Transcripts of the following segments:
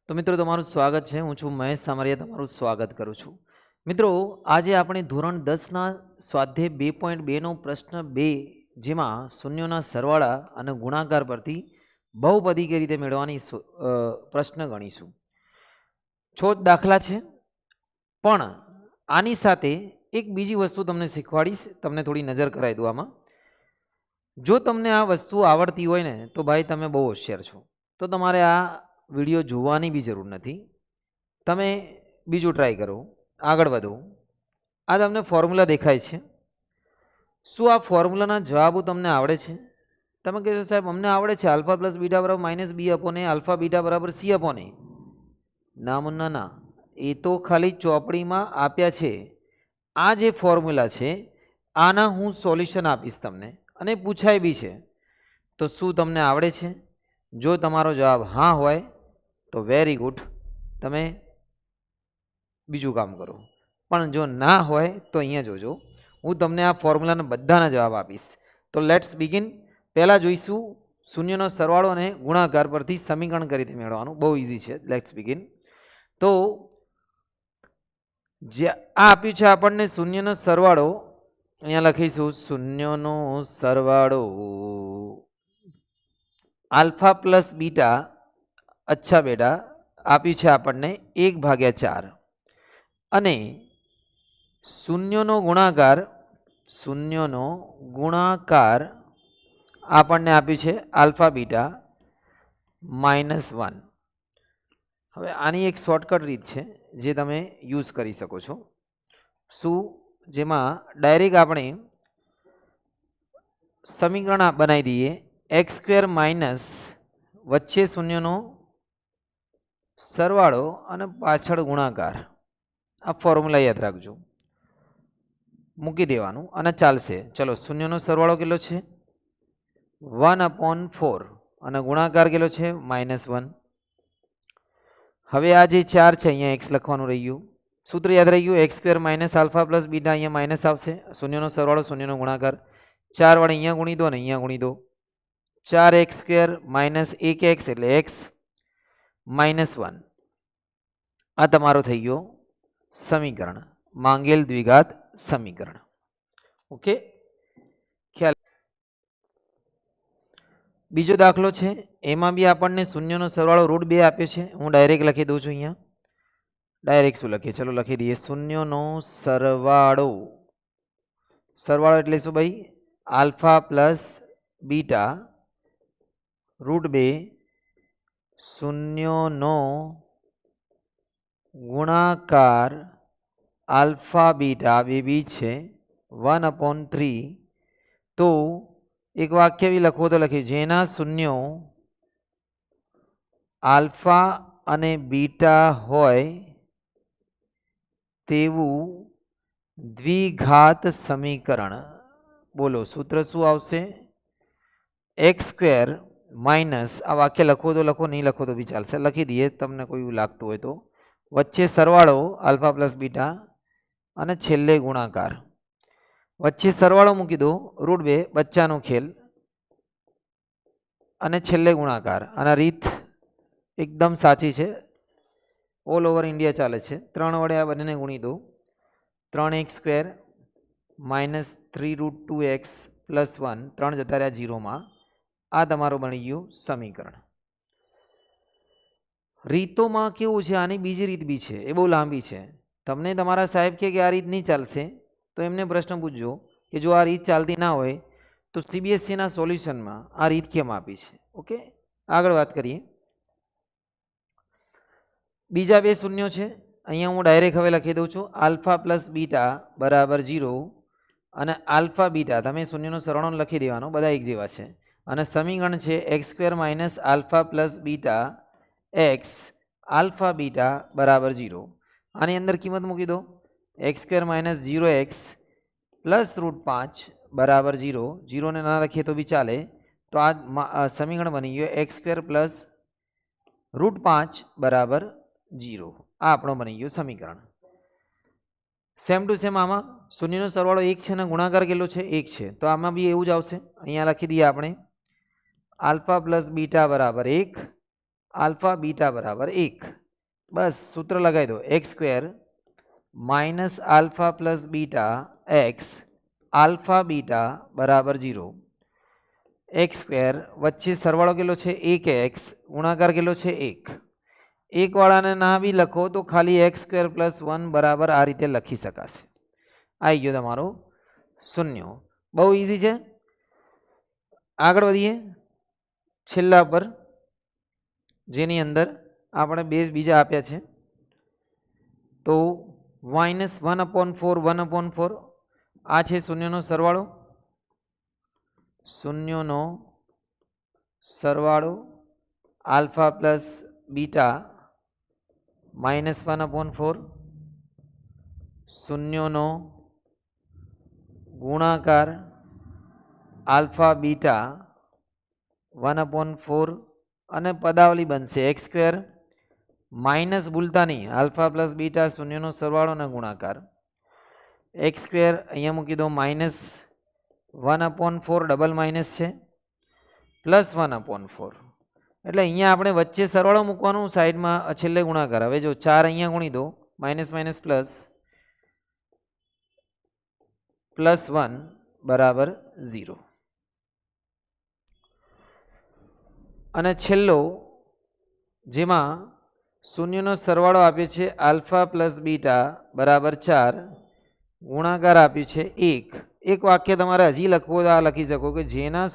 તો મિત્રો તમારું સ્વાગત છે। હું છું મહેશ સામરિયા, તમારું સ્વાગત કરું છું। મિત્રો આજે આપણે ધોરણ 10ના સ્વાધ્યાય 2.2 નો પ્રશ્ન 2 જેમાં શૂન્યોના સરવાળા અને ગુણાકાર પરથી બહુપદી કઈ રીતે મેળવવાની પ્રશ્ન ગણીશું। 6 દાખલા છે, પણ આની સાથે એક બીજી વસ્તુ તમને શીખવાડીશ, તમને થોડી નજર કરાવી દઉં આમાં। જો તમને આ વસ્તુ આવડતી હોય ને તો ભાઈ તમે બહુ હોશિયાર છો, તો તમારે આ વિડીયો જોવાની બી જરૂર નથી, તમે બીજું ટ્રાય કરો, આગળ વધો। આ તમને ફોર્મ્યુલા દેખાય છે, શું આ ફોર્મ્યુલાના જવાબો તમને આવડે છે? તમે કહેશો સાહેબ અમને આવડે છે, આલ્ફા પ્લસ બીટા બરાબર માઇનસ બી અપોન એ, આલ્ફા બીટા બરાબર સી અપોન એ। ના મુન્ના ના, એ તો ખાલી ચોપડીમાં આપ્યા છે। આ જે ફોર્મ્યુલા છે આના હું સોલ્યુશન આપીશ તમને, અને પૂછાય બી છે। તો શું તમને આવડે છે? જો તમારો જવાબ હા હોય તો વેરી ગુડ, તમે બીજું કામ કરો, પણ જો ના હોય તો અહીંયા જોજો, હું તમને આ ફોર્મ્યુલાના બધાના જવાબ આપીશ। તો લેટ્સ બિગિન। પહેલાં જોઈશું શૂન્યનો સરવાળો અને ગુણાકાર પરથી સમીકરણ કઈ રીતે મેળવવાનું, બહુ ઇઝી છે। Let's begin. તો જે આ આપ્યું છે આપણને શૂન્યનો સરવાળો, અહીંયા લખીશું શૂન્યનો સરવાળો આલ્ફા પ્લસ બીટા, અચ્છા બેટા આપ્યું છે આપણને 1/4, અને શૂન્યનો ગુણાકાર આપણને આપ્યું છે આલ્ફા બીટા -1। હવે આની એક શોર્ટકટ રીત છે જે તમે યુઝ કરી શકો છો, શું? જેમાં ડાયરેક્ટ આપણે સમીકરણ બનાવી દઈએ, x² માઇનસ વચ્ચે શૂન્યનો સરવાળો અને પાછળ ગુણાકાર। આ ફોર્મ્યુલા યાદ રાખજો, મૂકી દેવાનું અને ચાલશે। ચલો, શૂન્યનો સરવાળો કેટલો છે? 1/4, અને ગુણાકાર કેટલો છે? -1। હવે આ જે 4 છે અહીંયા x લખવાનું રહી ગયું, સૂત્ર યાદ રહી ગયું, x² minus alpha plus beta, અહીંયા માઇનસ આવશે, શૂન્યનો સરવાળો શૂન્યનો ગુણાકાર, 4 વડે અહીંયા ગુણી દો અને અહીંયા ગુણી દો, 4x² માઇનસ 1x એટલે x -1। આ તમારો થઈ ગયો સમીકરણ, માંગેલ દ્વિઘાત સમીકરણ। ઓકે, ખ્યાલ? બીજો દાખલો છે, એમાં બી આપણને શૂન્યનો સરવાળો √2 આપ્યો છે। હું ડાયરેક્ટ લખી દઉં છું અહીંયા, ડાયરેક્ટ શું લખીએ, ચલો લખી દઈએ, શૂન્યનો સરવાળો એટલે શું ભાઈ? આલ્ફા પ્લસ બીટા √2, શૂન્યનો ગુણાકાર આલ્ફા બીટા બે છે 1/3। તો એક વાક્ય બી લખવો તો લખીએ, જેના શૂન્યો આલ્ફા અને બીટા હોય તેવું દ્વિઘાત સમીકરણ। બોલો સૂત્ર શું આવશે? x² માઇનસ, આ વાક્ય લખવો તો લખો, નહીં લખો તો બી ચાલશે, લખી દઈએ તમને કોઈ એવું લાગતું હોય તો, વચ્ચે સરવાળો આલ્ફા પ્લસ બીટા અને છેલ્લે ગુણાકાર, વચ્ચે સરવાળો મૂકી દો √2, બચ્ચાનો ખેલ, અને છેલ્લે ગુણાકાર। અને રીત એકદમ સાચી છે, ઓલ ઓવર ઇન્ડિયા ચાલે છે। 3 વડે આ બંનેને ગુણી દો, 3x² માઇનસ 3√2x પ્લસ 1, 3 જતા રહ્યા 0માં, આ તમારું બની ગયું સમીકરણ। રીતોમાં કેવું છે, આની બીજી રીત બી છે, એ બહુ લાંબી છે, તમને તમારા સાહેબ કે આ રીત નહીં ચાલશે તો એમને પ્રશ્ન પૂછજો કે જો આ રીત ચાલતી ના હોય તો CBSEના સોલ્યુશનમાં આ રીત કેમ આપી છે। ઓકે, આગળ વાત કરીએ। બીજા બે શૂન્યો છે, અહીંયા હું ડાયરેક્ટ હવે લખી દઉં છું, આલ્ફા પ્લસ બીટા બરાબર 0, અને આલ્ફા બીટા તમે શૂન્યનો સરવાળો લખી દેવાનો, બધા એક જેવા છે, અને સમીકરણ છે x² minus alpha plus beta x alpha beta બરાબર 0। આની અંદર કિંમત મૂકી દો, x² માઇનસ 0x પ્લસ √5 બરાબર 0, 0 ને ના લખીએ તો બી ચાલે, તો આ સમીકરણ બની ગયો x² પ્લસ √5 બરાબર 0। આ આપણો બની ગયો સમીકરણ। સેમ ટુ સેમ આમાં શૂન્યનો સરવાળો 1 છે અને ગુણાકાર કેટલો છે? 1 છે, તો આમાં બી એવું જ આવશે। અહીંયા લખી દઈએ આપણે, આલ્ફા પ્લસ બીટા બરાબર 1, આલ્ફા બીટા બરાબર 1. બસ સૂત્ર લગાવી દો. X square minus alpha plus beta x alpha beta બરાબર 0. એક્સ સ્ક્વેર વચ્ચે સરવાળો કેટલો છે 1x ગુણાકાર કેટલો છે 1. એકવાળાને ના બી લખો તો ખાલી એક્સ સ્ક્વેર પ્લસ 1 બરાબર આ રીતે લખી શકાશે. આવી ગયો તમારો શૂન્ય. બહુ ઇઝી છે. આગળ વધીએ છેલ્લા પર, જેની અંદર આપણે બેઝ બીજા આપ્યા છે. તો -1/4 1/4 આ છે શૂન્યનો સરવાળો. શૂન્યનો સરવાળો આલ્ફા પ્લસ બીટા -1/4 શૂન્યનો ગુણાકાર આલ્ફા બીટા 1/4 અને પદાવલી બનશે એક્સ સ્ક્વેર માઇનસ ભૂલતા નહીં આલ્ફા પ્લસ બીટા શૂન્યનો સરવાળો અને ગુણાકાર એક્સ સ્ક્વેર અહીંયા મૂકી દો -1/4 ડબલ માઇનસ છે +1/4 એટલે અહીંયા આપણે વચ્ચે સરવાળો મૂકવાનું, સાઈડમાં છેલ્લે ગુણાકાર. હવે જો 4 અહીંયા ગુણી દો માઇનસ માઇનસ પ્લસ +1 બરાબર 0. અને છેલ્લો જેમાં શૂન્યનો સરવાળો આપ્યો છે આલ્ફા પ્લસ બીટા બરાબર 4 ગુણાકાર આપ્યું છે 1. એક વાક્ય તમારે હજી લખવું તો આ લખી શકો કે જેના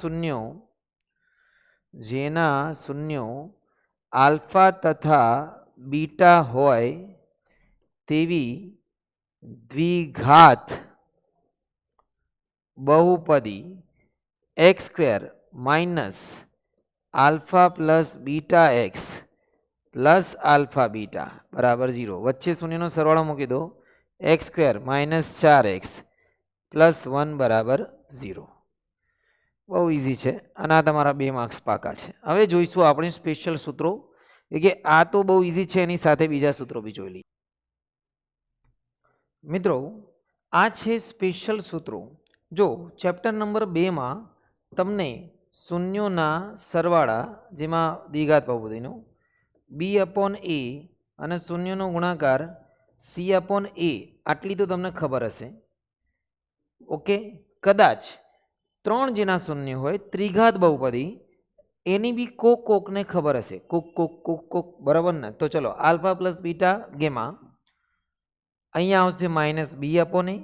શૂન્યો આલ્ફા તથા બીટા હોય તેવી દ્વિઘાત બહુપદી x square minus alpha plus beta x plus alpha beta બરાબર 0. વચ્ચે શૂન્યનો સરવાળો મૂકી દો એક્સ સ્ક્વેર -4x પ્લસ 1 બરાબર 0. બહુ ઇઝી છે અને આ તમારા 2 માર્ક્સ પાકા છે. હવે જોઈશું આપણે સ્પેશિયલ સૂત્રો, કે આ તો બહુ ઇઝી છે, એની સાથે બીજા સૂત્રો બી જોઈ લઈએ. મિત્રો આ છે સ્પેશિયલ સૂત્રો. જો ચેપ્ટર નંબર 2માં તમને શૂન્યોના સરવાળા, જેમાં દ્વિઘાત બહુપદીનો b/a અને શૂન્યનો ગુણાકાર c/a આટલી તો તમને ખબર હશે. ઓકે, કદાચ 3 જેના શૂન્ય હોય ત્રિઘાત બહુપદી એની બી કોકને ખબર હશે. કોક બરાબર ને? તો ચલો આલ્ફા પ્લસ બીટા ગેમા અહીંયા આવશે -b/a.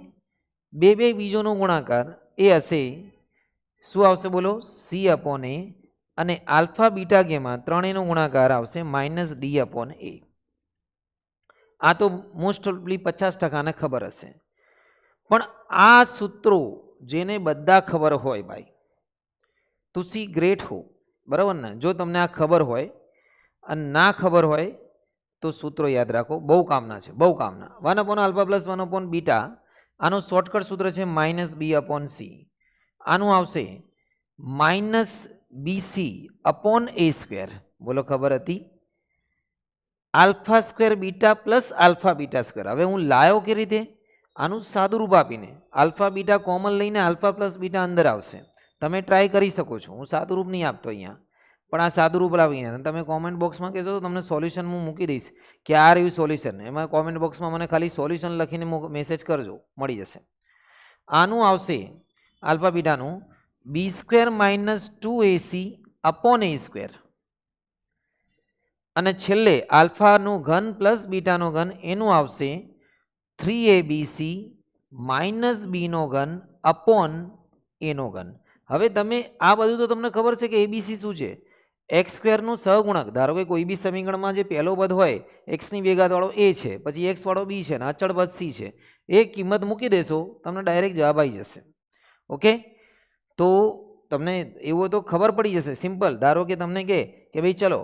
બે બીજોનો ગુણાકાર એ હશે શું આવશે બોલો? c/a. અને આલ્ફા બીટા ગેમા ત્રણેયનો ગુણાકાર આવશે -d/a. આ તો મોસ્ટ ઓફલી 50% ખબર હશે. પણ આ સૂત્રો જેને બધા ખબર હોય ભાઈ, તુસી ગ્રેટ હો, બરાબર ને? જો તમને આ ખબર હોય અને ના ખબર હોય તો સૂત્રો યાદ રાખો, બહુ કામના છે, બહુ કામના. 1/α પ્લસ 1/β આનું શોર્ટકટ સૂત્ર છે -b/c. આનું આવશે -bc/a². બોલો ખબર હતી? α² બીટા પ્લસ α β². હવે હું લાયો કે રીતે? આનું સાદું રૂપ આપીને આલ્ફા બીટા કોમન લઈને આલ્ફા પ્લસ બીટા અંદર આવશે. તમે ટ્રાય કરી શકો છો, હું સાદું રૂપ નહીં આપતો અહીંયા, પણ આ સાદું રૂપ લાવીને તમે કોમેન્ટ બોક્સમાં કહેશો તો તમને સોલ્યુશન હું મૂકી દઈશ કે આ રહ્યું સોલ્યુશન. એમાં કોમેન્ટ બોક્સમાં મને ખાલી સોલ્યુશન લખીને મેસેજ કરજો, મળી જશે. આનું આવશે આલ્ફા બીટાનું b² - 2ac/a². અને છેલ્લે આલ્ફાનો ઘન પ્લસ બીટાનો ઘન એનું આવશે 3abc - b/a². હવે તમે આ બધું તો તમને ખબર છે કે એબીસી શું છે? x² નો સહગુણક. ધારો કે કોઈ બી સમીકરણમાં જે પહેલો પદ હોય એક્સની ભેગાત વાળો એ છે, પછી એક્સ વાળો બી છે ને અચળ પદ સી છે, એ કિંમત મૂકી દેશો તમને ડાયરેક્ટ જવાબ આવી જશે. ઓકે, તો તમને એવું તો ખબર પડી જશે સિમ્પલ. ધારો કે તમને કે ભાઈ ચલો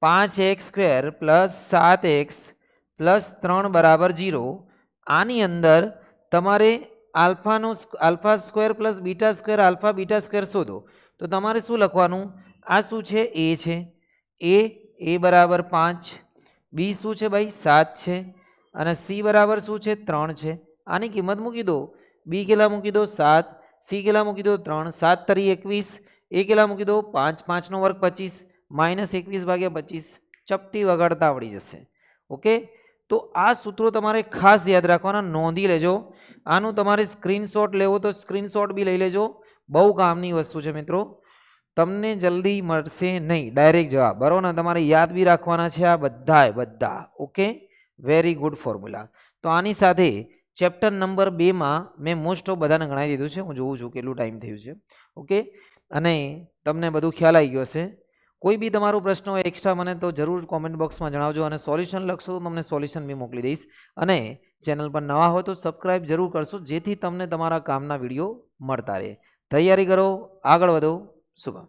5x² + 7x + 3 બરાબર 0. આની અંદર તમારે α² પ્લસ β² આલ્ફા β² શોધો. તો તમારે શું લખવાનું? આ શું છે? a છે. a બરાબર 5, બી શું છે ભાઈ? 7 છે, અને સી બરાબર શું છે? 3 છે. આની કિંમત મૂકી દો. બી કેટલા મૂકી દો? 7. સી કેટલા મૂકી દો? 3. 7 × 21. એ કેટલા મૂકી દો? 5. 5 નો વર્ગ 25 -21/25. ચપટી વગાડતા આવડી જશે. ઓકે, તો આ સૂત્રો તમારે ખાસ યાદ રાખવાના, નોંધી લેજો. આનું તમારે સ્ક્રીનશોટ લેવો તો સ્ક્રીનશોટ બી લઈ લેજો. બહુ કામની વસ્તુ છે મિત્રો. તમને જલ્દી મળશે નહીં ડાયરેક્ટ જવાબ, બરાબર ને? તમારે યાદ બી રાખવાના છે આ બધા. Okay, very good formula. તો આની સાથે ચેપ્ટર નંબર 2માં મેં મોસ્ટ ઓફ બધાને ગણાવી દીધું છે. હું જોઉં છું કેટલું ટાઈમ થયું છે. ઓકે, અને તમને બધું ખ્યાલ આવી ગયો હશે. કોઈ બી તમારો પ્રશ્ન હોય એક્સ્ટ્રા મને તો જરૂર કોમેન્ટ બોક્સમાં જણાવજો, અને સોલ્યુશન લખશો તો તમને સોલ્યુશન બી મોકલી દઈશ. અને ચેનલ પર નવા હોય તો સબસ્ક્રાઇબ જરૂર કરશો, જેથી તમને તમારા કામના વિડીયો મળતા રહે. તૈયારી કરો, આગળ વધો. શુભમ.